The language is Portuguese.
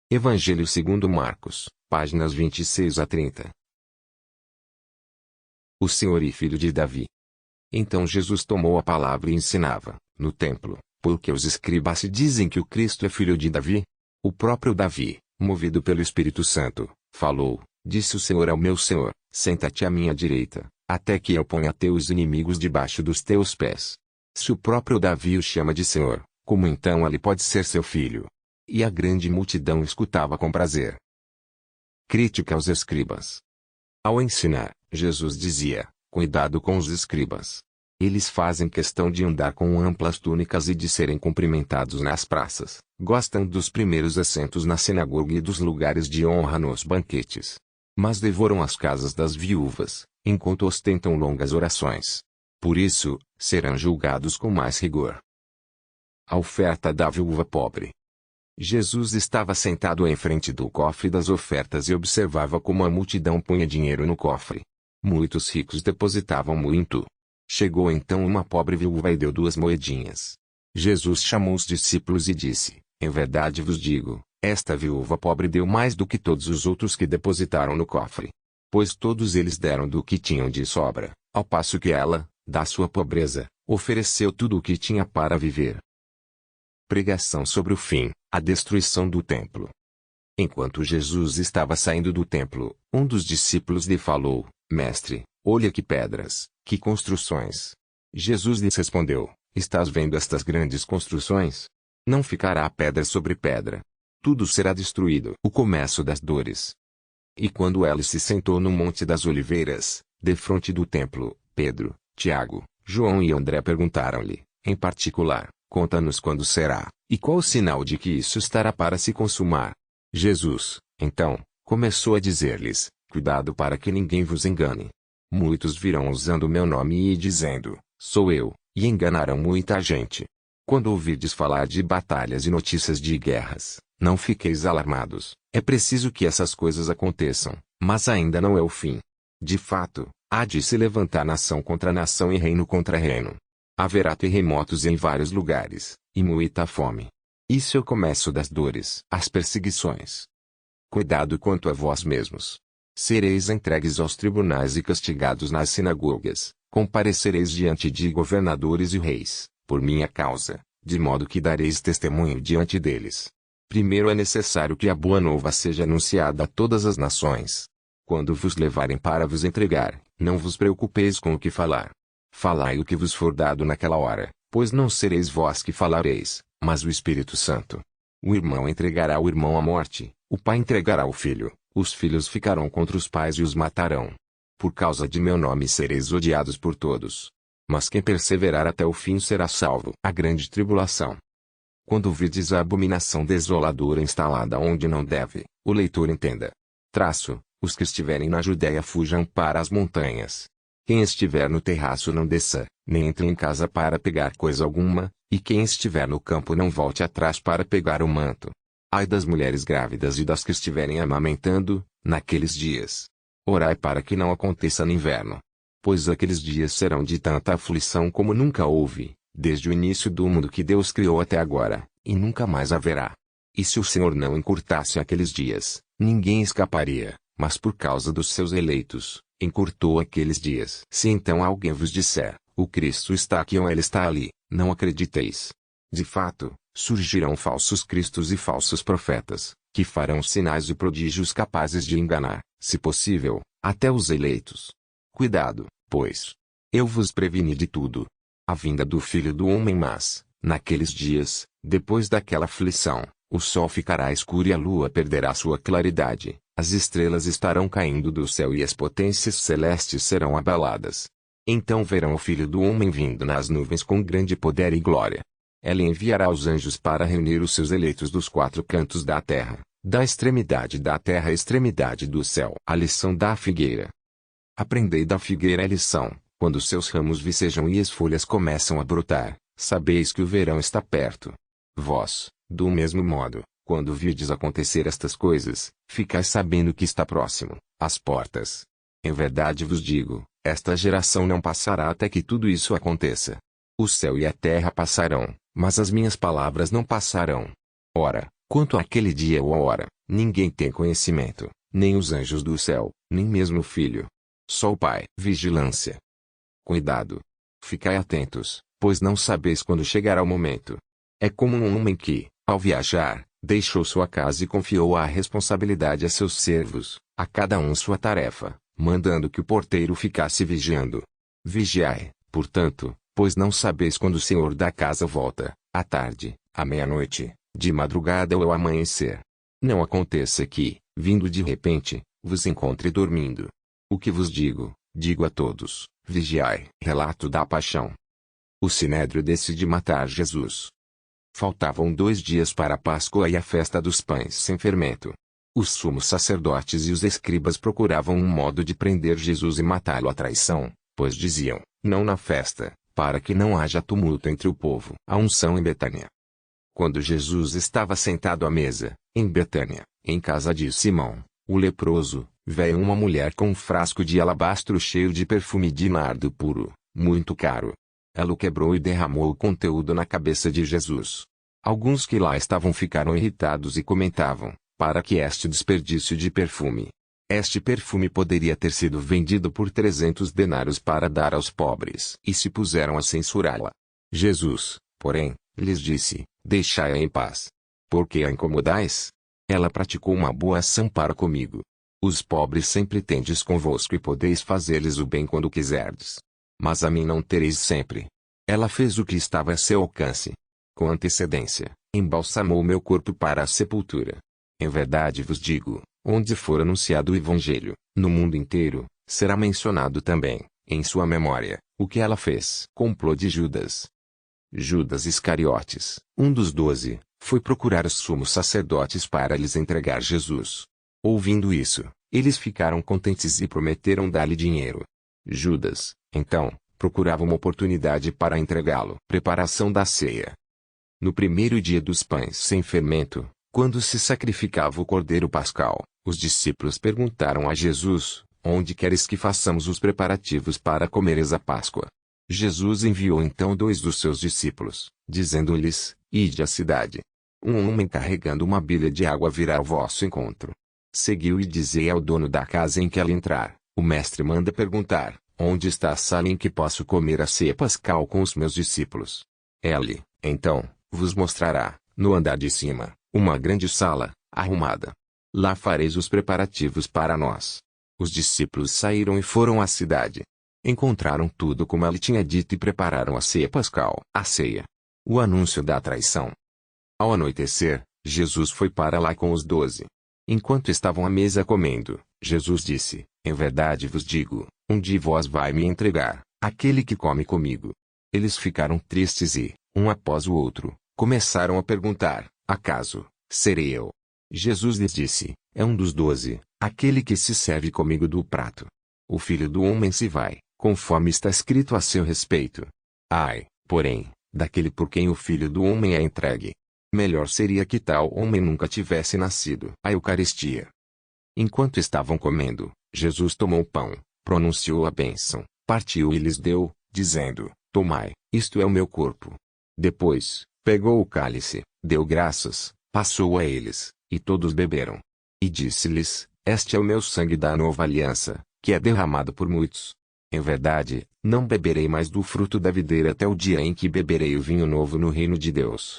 Evangelho segundo Marcos, páginas 26 a 30. O Senhor e Filho de Davi. Então Jesus tomou a palavra e ensinava, no templo, porque os escribas dizem que o Cristo é filho de Davi. O próprio Davi, movido pelo Espírito Santo, falou, disse o Senhor ao meu Senhor, senta-te à minha direita, até que eu ponha teus inimigos debaixo dos teus pés. Se o próprio Davi o chama de Senhor, como então ele pode ser seu filho? E a grande multidão escutava com prazer. Crítica aos escribas. Ao ensinar, Jesus dizia, cuidado com os escribas. Eles fazem questão de andar com amplas túnicas e de serem cumprimentados nas praças, gostam dos primeiros assentos na sinagoga e dos lugares de honra nos banquetes. Mas devoram as casas das viúvas, enquanto ostentam longas orações. Por isso, serão julgados com mais rigor. A oferta da viúva pobre. Jesus estava sentado em frente do cofre das ofertas e observava como a multidão punha dinheiro no cofre. Muitos ricos depositavam muito. Chegou então uma pobre viúva e deu 2 moedinhas. Jesus chamou os discípulos e disse, em verdade vos digo, esta viúva pobre deu mais do que todos os outros que depositaram no cofre. Pois todos eles deram do que tinham de sobra, ao passo que ela, da sua pobreza, ofereceu tudo o que tinha para viver. Pregação sobre o fim, a destruição do templo. Enquanto Jesus estava saindo do templo, um dos discípulos lhe falou, Mestre, olha que pedras, que construções. Jesus lhes respondeu, estás vendo estas grandes construções? Não ficará pedra sobre pedra. Tudo será destruído. O começo das dores. E quando ele se sentou no Monte das Oliveiras, defronte do templo, Pedro, Tiago, João e André perguntaram-lhe, em particular, conta-nos quando será, e qual o sinal de que isso estará para se consumar. Jesus, então, começou a dizer-lhes, cuidado para que ninguém vos engane. Muitos virão usando o meu nome e dizendo, sou eu, e enganarão muita gente. Quando ouvirdes falar de batalhas e notícias de guerras, não fiqueis alarmados, é preciso que essas coisas aconteçam, mas ainda não é o fim. De fato, há de se levantar nação contra nação e reino contra reino. Haverá terremotos em vários lugares, e muita fome. Isso é o começo das dores, as perseguições. Cuidado quanto a vós mesmos. Sereis entregues aos tribunais e castigados nas sinagogas, comparecereis diante de governadores e reis, por minha causa, de modo que dareis testemunho diante deles. Primeiro é necessário que a boa nova seja anunciada a todas as nações. Quando vos levarem para vos entregar, não vos preocupeis com o que falar. Falai o que vos for dado naquela hora, pois não sereis vós que falareis, mas o Espírito Santo. O irmão entregará o irmão à morte, o pai entregará o filho, os filhos ficarão contra os pais e os matarão. Por causa de meu nome sereis odiados por todos. Mas quem perseverar até o fim será salvo. A grande tribulação. Quando virdes a abominação desoladora instalada onde não deve, o leitor entenda. Os que estiverem na Judéia fujam para as montanhas. Quem estiver no terraço não desça, nem entre em casa para pegar coisa alguma, e quem estiver no campo não volte atrás para pegar o manto. Ai das mulheres grávidas e das que estiverem amamentando, naqueles dias. Orai para que não aconteça no inverno. Pois aqueles dias serão de tanta aflição como nunca houve, desde o início do mundo que Deus criou até agora, e nunca mais haverá. E se o Senhor não encurtasse aqueles dias, ninguém escaparia, mas por causa dos seus eleitos, encurtou aqueles dias. Se então alguém vos disser, o Cristo está aqui ou ele está ali, não acrediteis. De fato, surgirão falsos cristos e falsos profetas, que farão sinais e prodígios capazes de enganar, se possível, até os eleitos. Cuidado, pois. Eu vos preveni de tudo. A vinda do Filho do Homem mas, naqueles dias, depois daquela aflição, o sol ficará escuro e a lua perderá sua claridade, as estrelas estarão caindo do céu e as potências celestes serão abaladas. Então verão o Filho do Homem vindo nas nuvens com grande poder e glória. Ele enviará os anjos para reunir os seus eleitos dos 4 cantos da terra, da extremidade da terra à extremidade do céu. A lição da figueira. Aprendei da figueira a lição, quando seus ramos vicejam e as folhas começam a brotar, sabeis que o verão está perto. Vós, do mesmo modo, quando virdes acontecer estas coisas, ficais sabendo que está próximo, às portas. Em verdade vos digo, esta geração não passará até que tudo isso aconteça. O céu e a terra passarão, mas as minhas palavras não passarão. Ora, Quanto àquele dia ou a hora, ninguém tem conhecimento, nem os anjos do céu, nem mesmo o Filho. Só o Pai. Vigilância. Cuidado. Ficai atentos, pois não sabeis quando chegará o momento. É como um homem que, ao viajar, deixou sua casa e confiou a responsabilidade a seus servos, a cada um sua tarefa, mandando que o porteiro ficasse vigiando. Vigiai, portanto, pois não sabeis quando o Senhor da casa volta, à tarde, à meia-noite, de madrugada ou ao amanhecer. Não aconteça que, vindo de repente, vos encontre dormindo. O que vos digo, digo a todos, vigiai. Relato da paixão. O Sinédrio decide matar Jesus. Faltavam 2 dias para a Páscoa e a festa dos pães sem fermento. Os sumos sacerdotes e os escribas procuravam um modo de prender Jesus e matá-lo à traição, pois diziam, não na festa, para que não haja tumulto entre o povo. A unção em Betânia. Quando Jesus estava sentado à mesa, em Betânia, em casa de Simão, o leproso, veio uma mulher com um frasco de alabastro cheio de perfume de nardo puro, muito caro. Ela o quebrou e derramou o conteúdo na cabeça de Jesus. Alguns que lá estavam ficaram irritados e comentavam, para que este desperdício de perfume? Este perfume poderia ter sido vendido por 300 denários para dar aos pobres. E se puseram a censurá-la. Jesus, porém, lhes disse, deixai-a em paz. Por que a incomodais? Ela praticou uma boa ação para comigo. Os pobres sempre tendes convosco e podeis fazer-lhes o bem quando quiserdes. Mas a mim não tereis sempre. Ela fez o que estava a seu alcance. Com antecedência, embalsamou meu corpo para a sepultura. Em verdade vos digo, onde for anunciado o Evangelho, no mundo inteiro, será mencionado também, em sua memória, o que ela fez. Complô de Judas. Judas Iscariotes, um dos 12, foi procurar os sumos sacerdotes para lhes entregar Jesus. Ouvindo isso, eles ficaram contentes e prometeram dar-lhe dinheiro. Judas, então, procurava uma oportunidade para entregá-lo. Preparação da ceia. No primeiro dia dos pães sem fermento, quando se sacrificava o cordeiro pascal, os discípulos perguntaram a Jesus, onde queres que façamos os preparativos para comeres a Páscoa? Jesus enviou então 2 dos seus discípulos, dizendo-lhes, ide à cidade. Um homem carregando uma bilha de água virá ao vosso encontro. Seguiu e dizei ao dono da casa em que ela entrar, o mestre manda perguntar, onde está a sala em que posso comer a ceia pascal com os meus discípulos? Ele, então, vos mostrará, no andar de cima, uma grande sala, arrumada. Lá fareis os preparativos para nós. Os discípulos saíram e foram à cidade. Encontraram tudo como ele tinha dito e prepararam a ceia pascal. A ceia. O anúncio da traição. Ao anoitecer, Jesus foi para lá com os 12. Enquanto estavam à mesa comendo, Jesus disse, em verdade vos digo, um de vós vai me entregar, aquele que come comigo. Eles ficaram tristes e, um após o outro, começaram a perguntar, acaso, serei eu? Jesus lhes disse, é um dos 12, aquele que se serve comigo do prato. O Filho do Homem se vai, conforme está escrito a seu respeito. Ai, porém, daquele por quem o Filho do Homem é entregue. Melhor seria que tal homem nunca tivesse nascido. A Eucaristia. Enquanto estavam comendo, Jesus tomou o pão, pronunciou a bênção, partiu e lhes deu, dizendo, tomai, isto é o meu corpo. Depois, pegou o cálice, deu graças, passou a eles, e todos beberam. E disse-lhes, este é o meu sangue da nova aliança, que é derramado por muitos. Em verdade, não beberei mais do fruto da videira até o dia em que beberei o vinho novo no reino de Deus.